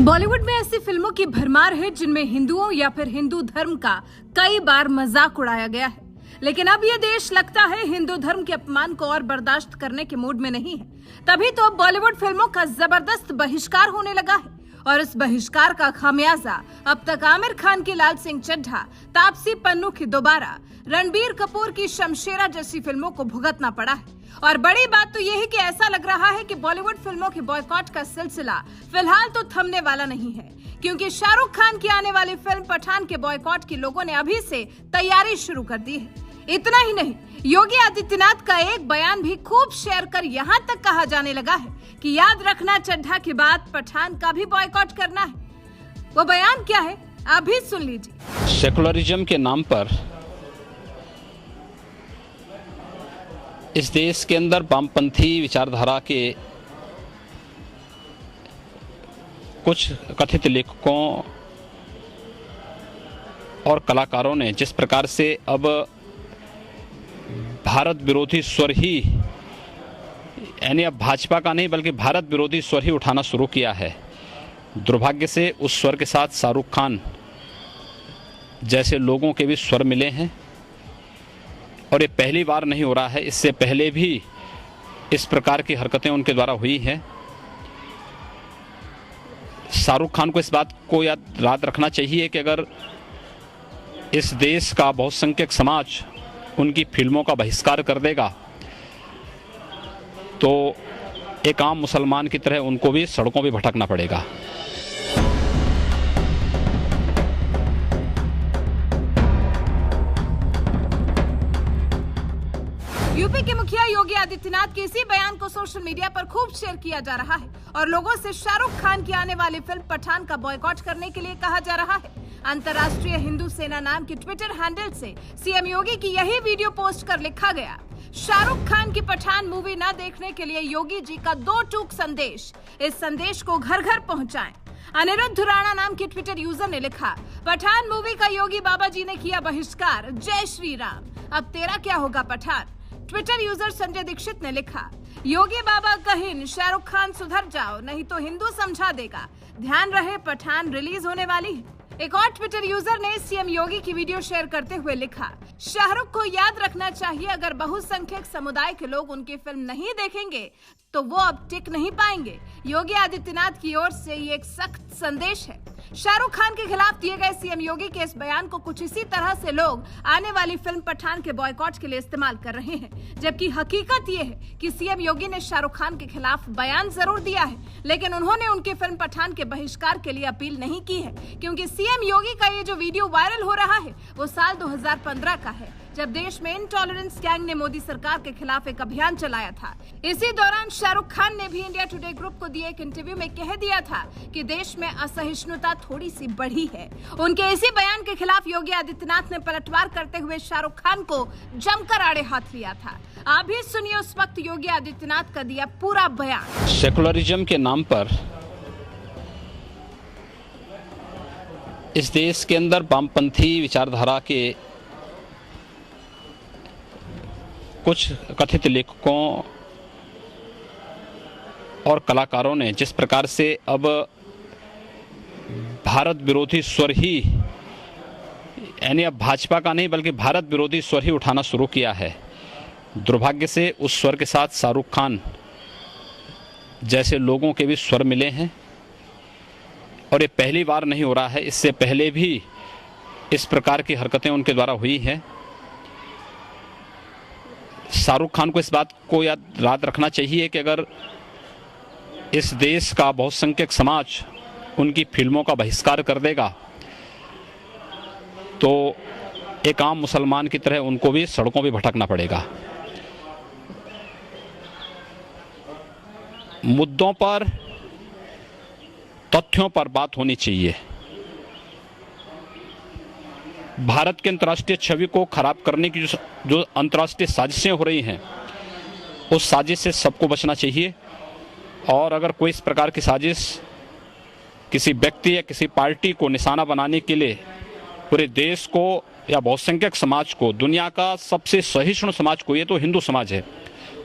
बॉलीवुड में ऐसी फिल्मों की भरमार है जिनमें हिंदुओं या फिर हिंदू धर्म का कई बार मजाक उड़ाया गया है। लेकिन अब ये देश लगता है हिंदू धर्म के अपमान को और बर्दाश्त करने के मूड में नहीं है। तभी तो बॉलीवुड फिल्मों का जबरदस्त बहिष्कार होने लगा है और इस बहिष्कार का खामियाजा अब तक आमिर खान की लाल सिंह चड्ढा, तापसी पन्नू की दोबारा, रणबीर कपूर की शमशेरा जैसी फिल्मों को भुगतना पड़ा है। और बड़ी बात तो यह है कि ऐसा लग रहा है कि बॉलीवुड फिल्मों के बॉयकॉट का सिलसिला फिलहाल तो थमने वाला नहीं है, क्योंकि शाहरुख खान की आने वाली फिल्म पठान के बॉयकॉट की लोगों ने अभी से तैयारी शुरू कर दी है। इतना ही नहीं, योगी आदित्यनाथ का एक बयान भी खूब शेयर कर यहाँ तक कहा जाने लगा है कि याद रखना चड्ढा के बाद पठान का भी बॉयकॉट करना है। वो बयान क्या है, आप भी सुन लीजिए। सेकुलरिज्म के नाम पर इस देश के अंदर वामपंथी विचारधारा के कुछ कथित लेखकों और कलाकारों ने जिस प्रकार से अब भारत विरोधी स्वर ही, यानी अब भाजपा का नहीं बल्कि भारत विरोधी स्वर ही उठाना शुरू किया है। दुर्भाग्य से उस स्वर के साथ शाहरुख खान जैसे लोगों के भी स्वर मिले हैं और ये पहली बार नहीं हो रहा है, इससे पहले भी इस प्रकार की हरकतें उनके द्वारा हुई हैं। शाहरुख खान को इस बात को याद रखना चाहिए कि अगर इस देश का बहुसंख्यक समाज उनकी फिल्मों का बहिष्कार कर देगा तो एक आम मुसलमान की तरह उनको भी सड़कों पे भटकना पड़ेगा। यूपी के मुखिया योगी आदित्यनाथ के इसी बयान को सोशल मीडिया पर खूब शेयर किया जा रहा है और लोगों से शाहरुख खान की आने वाली फिल्म पठान का बॉयकॉट करने के लिए कहा जा रहा है। अंतर्राष्ट्रीय हिंदू सेना नाम की ट्विटर हैंडल से सीएम योगी की यही वीडियो पोस्ट कर लिखा गया, शाहरुख खान की पठान मूवी न देखने के लिए योगी जी का 2 टूक संदेश, इस संदेश को घर घर पहुंचाएं। अनिरुद्ध राणा नाम के ट्विटर यूजर ने लिखा, पठान मूवी का योगी बाबा जी ने किया बहिष्कार, जय श्री राम, अब तेरा क्या होगा पठान। ट्विटर यूजर संजय दीक्षित ने लिखा, योगी बाबा कहिन, शाहरुख खान सुधर जाओ नहीं तो हिंदू समझा देगा, ध्यान रहे पठान रिलीज होने वाली है। एक और ट्विटर यूजर ने सीएम योगी की वीडियो शेयर करते हुए लिखा, शाहरुख को याद रखना चाहिए अगर बहुसंख्यक समुदाय के लोग उनकी फिल्म नहीं देखेंगे तो वो अब टिक नहीं पाएंगे। योगी आदित्यनाथ की ओर से ये एक सख्त संदेश है। शाहरुख खान के खिलाफ दिए गए सीएम योगी के इस बयान को कुछ इसी तरह से लोग आने वाली फिल्म पठान के बॉयकॉट के लिए इस्तेमाल कर रहे हैं, जबकि हकीकत ये है कि सीएम योगी ने शाहरुख खान के खिलाफ बयान जरूर दिया है, लेकिन उन्होंने उनकी फिल्म पठान के बहिष्कार के लिए अपील नहीं की है, क्योंकि सीएम योगी का ये जो वीडियो वायरल हो रहा है वो साल 2015 का है, जब देश में इनटॉलरेंस गैंग ने मोदी सरकार के खिलाफ एक अभियान चलाया था। इसी दौरान शाहरुख खान ने भी इंडिया टुडे ग्रुप को दिए एक इंटरव्यू में कह दिया था कि देश में असहिष्णुता थोड़ी सी बढ़ी है। उनके इसी बयान के खिलाफ योगी आदित्यनाथ ने पलटवार करते हुए शाहरुख खान को जमकर आड़े हाथ लिया था। आप भी सुनिए उस वक्त योगी आदित्यनाथ का दिया पूरा बयान। सेकुलरिज्म के नाम पर इस देश के अंदर वामपंथी विचारधारा के कुछ कथित लेखकों और कलाकारों ने जिस प्रकार से अब भारत विरोधी स्वर ही, यानी अब भाजपा का नहीं बल्कि भारत विरोधी स्वर ही उठाना शुरू किया है। दुर्भाग्य से उस स्वर के साथ शाहरुख खान जैसे लोगों के भी स्वर मिले हैं और ये पहली बार नहीं हो रहा है, इससे पहले भी इस प्रकार की हरकतें उनके द्वारा हुई हैं। शाहरुख खान को इस बात को याद रखना चाहिए कि अगर इस देश का बहुसंख्यक समाज उनकी फिल्मों का बहिष्कार कर देगा तो एक आम मुसलमान की तरह उनको भी सड़कों पे भटकना पड़ेगा। मुद्दों पर, तथ्यों पर बात होनी चाहिए। भारत के अंतर्राष्ट्रीय छवि को खराब करने की जो अंतर्राष्ट्रीय साजिशें हो रही हैं, उस साजिश से सबको बचना चाहिए। और अगर कोई इस प्रकार की साजिश किसी व्यक्ति या किसी पार्टी को निशाना बनाने के लिए पूरे देश को या बहुसंख्यक समाज को, दुनिया का सबसे सहिष्णु समाज को, ये तो हिंदू समाज है,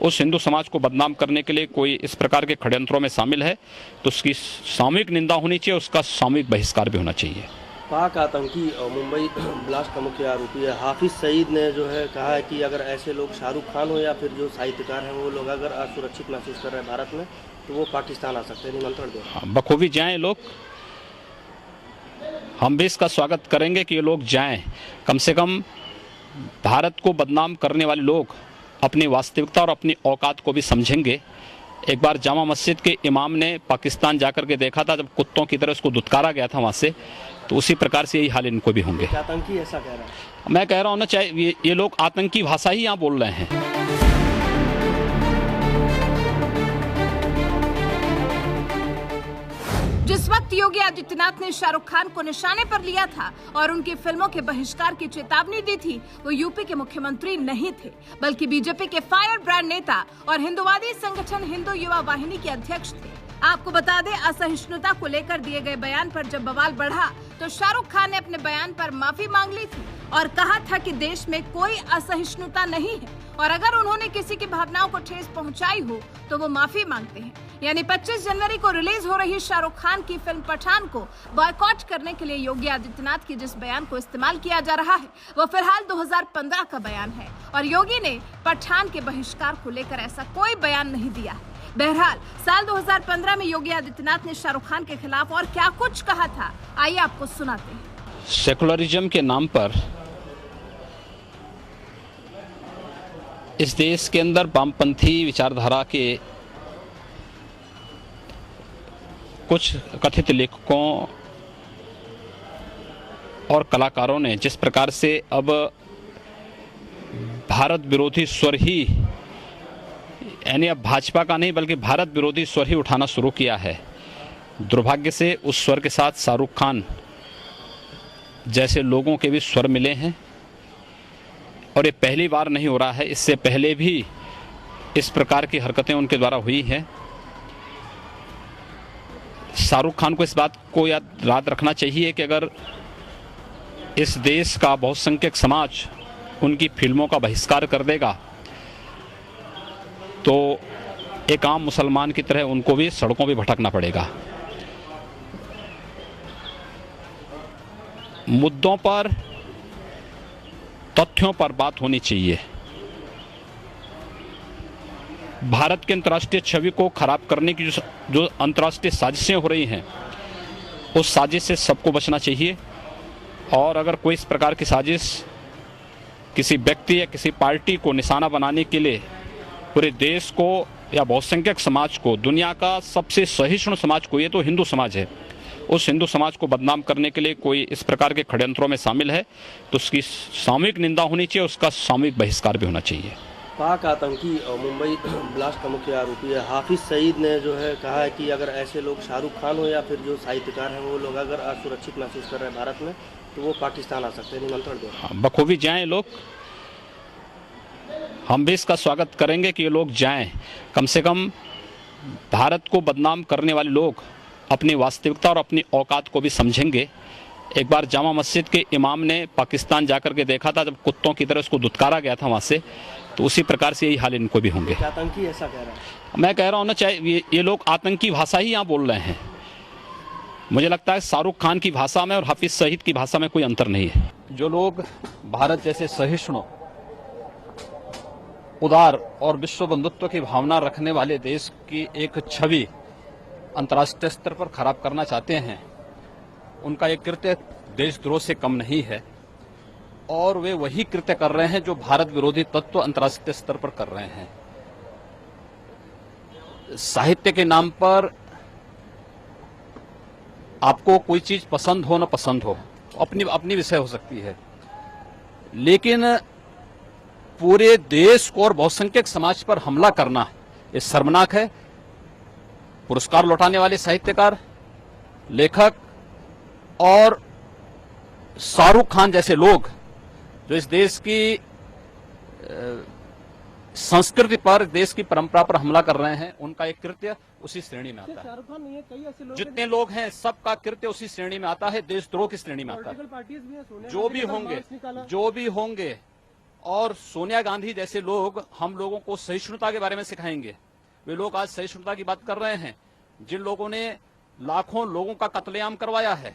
उस हिंदू समाज को बदनाम करने के लिए कोई इस प्रकार के षड्यंत्रों में शामिल है तो उसकी सामूहिक निंदा होनी चाहिए, उसका सामूहिक बहिष्कार भी होना चाहिए। पाक आतंकी और मुंबई ब्लास्ट का मुख्य आरोपी है हाफिज सईद ने जो है कहा है कि अगर ऐसे लोग शाहरुख खान हो या फिर जो साहित्यकार हैं वो लोग अगर असुरक्षित महसूस कर रहे हैं भारत में तो वो पाकिस्तान आ सकते हैं, निमंत्रण दे रहे हैं। बखूबी जाएं लोग, हम भी इसका स्वागत करेंगे कि ये लोग जाएं। कम से कम भारत को बदनाम करने वाले लोग अपनी वास्तविकता और अपनी औकात को भी समझेंगे। एक बार जामा मस्जिद के इमाम ने पाकिस्तान जाकर के देखा था, जब कुत्तों की तरह उसको दुत्कारा गया था वहाँ से, तो उसी प्रकार से यही हाल इनको भी होंगे। आतंकी ऐसा कह रहा है। मैं कह रहा हूँ ना, चाहे ये लोग आतंकी भाषा ही यहाँ बोल रहे हैं। जिस वक्त योगी आदित्यनाथ ने शाहरुख खान को निशाने पर लिया था और उनकी फिल्मों के बहिष्कार की चेतावनी दी थी, वो यूपी के मुख्यमंत्री नहीं थे, बल्कि बीजेपी के फायर ब्रांड नेता और हिंदुवादी संगठन हिंदू युवा वाहिनी के अध्यक्ष थे। आपको बता दें, असहिष्णुता को लेकर दिए गए बयान पर जब बवाल बढ़ा तो शाहरुख खान ने अपने बयान पर माफी मांग ली थी और कहा था कि देश में कोई असहिष्णुता नहीं है और अगर उन्होंने किसी की भावनाओं को ठेस पहुंचाई हो तो वो माफी मांगते हैं। यानी 25 जनवरी को रिलीज हो रही शाहरुख खान की फिल्म पठान को बॉयकॉट करने के लिए योगी आदित्यनाथ के जिस बयान को इस्तेमाल किया जा रहा है वो फिलहाल 2015 का बयान है और योगी ने पठान के बहिष्कार को लेकर ऐसा कोई बयान नहीं दिया है। बहरहाल साल 2015 में योगी आदित्यनाथ ने शाहरुख खान के खिलाफ और क्या कुछ कहा था, आइए आपको सुनाते हैं। सेकुलरिज्म के नाम पर इस देश के अंदर वामपंथी विचारधारा के कुछ कथित लेखकों और कलाकारों ने जिस प्रकार से अब भारत विरोधी स्वर ही, यानी अब भाजपा का नहीं बल्कि भारत विरोधी स्वर ही उठाना शुरू किया है। दुर्भाग्य से उस स्वर के साथ शाहरुख खान जैसे लोगों के भी स्वर मिले हैं और ये पहली बार नहीं हो रहा है, इससे पहले भी इस प्रकार की हरकतें उनके द्वारा हुई हैं। शाहरुख खान को इस बात को याद रखना चाहिए कि अगर इस देश का बहुसंख्यक समाज उनकी फिल्मों का बहिष्कार कर देगा तो एक आम मुसलमान की तरह उनको भी सड़कों पे भटकना पड़ेगा। मुद्दों पर, तथ्यों पर बात होनी चाहिए। भारत के अंतर्राष्ट्रीय छवि को खराब करने की जो अंतर्राष्ट्रीय साजिशें हो रही हैं, उस साजिश से सबको बचना चाहिए। और अगर कोई इस प्रकार की साजिश किसी व्यक्ति या किसी पार्टी को निशाना बनाने के लिए पूरे देश को या बहुसंख्यक समाज को, दुनिया का सबसे सहिष्णु समाज को, ये तो हिंदू समाज है, उस हिंदू समाज को बदनाम करने के लिए कोई इस प्रकार के षड्यंत्रों में शामिल है तो उसकी सामूहिक निंदा होनी चाहिए, उसका सामूहिक बहिष्कार भी होना चाहिए। पाक आतंकी और मुंबई ब्लास्ट का मुख्य आरोपी है हाफिज सईद ने जो है कहा है कि अगर ऐसे लोग शाहरुख खान हो या फिर जो साहित्यकार हैं वो लोग अगर असुरक्षित महसूस कर रहे हैं भारत में तो वो पाकिस्तान आ सकते हैं, निमंत्रण दे रहे हैं। बखूबी जाएं लोग, हम भी इसका स्वागत करेंगे कि ये लोग जाएं। कम से कम भारत को बदनाम करने वाले लोग अपनी वास्तविकता और अपनी औकात को भी समझेंगे। एक बार जामा मस्जिद के इमाम ने पाकिस्तान जाकर के देखा था, जब कुत्तों की तरह उसको दुत्कारा गया था वहाँ से, तो उसी प्रकार से यही हाल इनको भी होंगे। आतंकी ऐसा कह रहा है। मैं कह रहा हूँ ना, चाहे ये लोग आतंकी भाषा ही यहाँ बोल रहे हैं। मुझे लगता है शाहरुख खान की भाषा में और हाफिज सईद की भाषा में कोई अंतर नहीं है। जो लोग भारत जैसे सहिष्णु, उदार और विश्व बंधुत्व की भावना रखने वाले देश की एक छवि अंतर्राष्ट्रीय स्तर पर खराब करना चाहते हैं, उनका एक कृत्य देशद्रोह से कम नहीं है और वे वही कृत्य कर रहे हैं जो भारत विरोधी तत्व अंतर्राष्ट्रीय स्तर पर कर रहे हैं। साहित्य के नाम पर आपको कोई चीज पसंद हो न पसंद हो, अपनी विषय हो सकती है, लेकिन पूरे देश को और बहुसंख्यक समाज पर हमला करना ये शर्मनाक है। पुरस्कार लौटाने वाले साहित्यकार, लेखक और शाहरुख खान जैसे लोग जो इस देश की संस्कृति पर, देश की परंपरा पर हमला कर रहे हैं, उनका एक कृत्य उसी श्रेणी में आता है। जितने लोग हैं सबका कृत्य उसी श्रेणी में आता है, देशद्रोह की श्रेणी में आता है। जो भी होंगे और सोनिया गांधी जैसे लोग हम लोगों को सहिष्णुता के बारे में सिखाएंगे। वे लोग आज सहिष्णुता की बात कर रहे हैं। जिन लोगों ने लाखों लोगों का कत्लेआम करवाया है,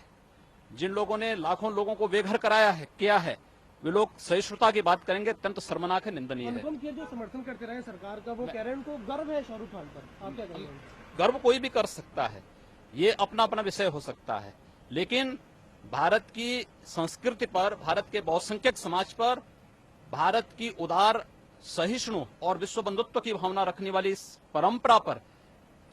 जिन लोगों ने लाखों लोगों को बेघर कराया है, किया है, वे लोग सहिष्णुता की बात करेंगे, अत्यंत शर्मनाक है, निंदनीय है। अनुपम खेर जो समर्थन करते रहे सरकार का, वो कह रहे हैं उनको गर्व है शाहरुख खान पर, आप क्या कह रहे हैं? गर्व कोई भी कर सकता है, ये अपना अपना विषय हो सकता है, लेकिन भारत की संस्कृति पर, भारत के बहुसंख्यक समाज पर, भारत की उदार, सहिष्णु और विश्व बंधुत्व की भावना रखने वाली इस परंपरा पर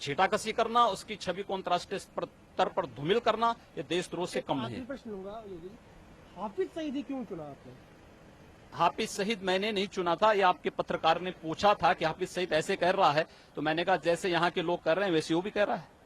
छीटाकशी करना, उसकी छवि को अंतर्राष्ट्रीय स्तर पर धूमिल करना, ये देशद्रोह से कम नहीं है। प्रश्न लूंगा, हाफिज सईदी क्यों चुना आपने? हाफिज सईद मैंने नहीं चुना था, ये आपके पत्रकार ने पूछा था कि हाफिज सईद ऐसे कह रहा है, तो मैंने कहा जैसे यहाँ के लोग कर रहे हैं वैसे वो भी कह रहा है।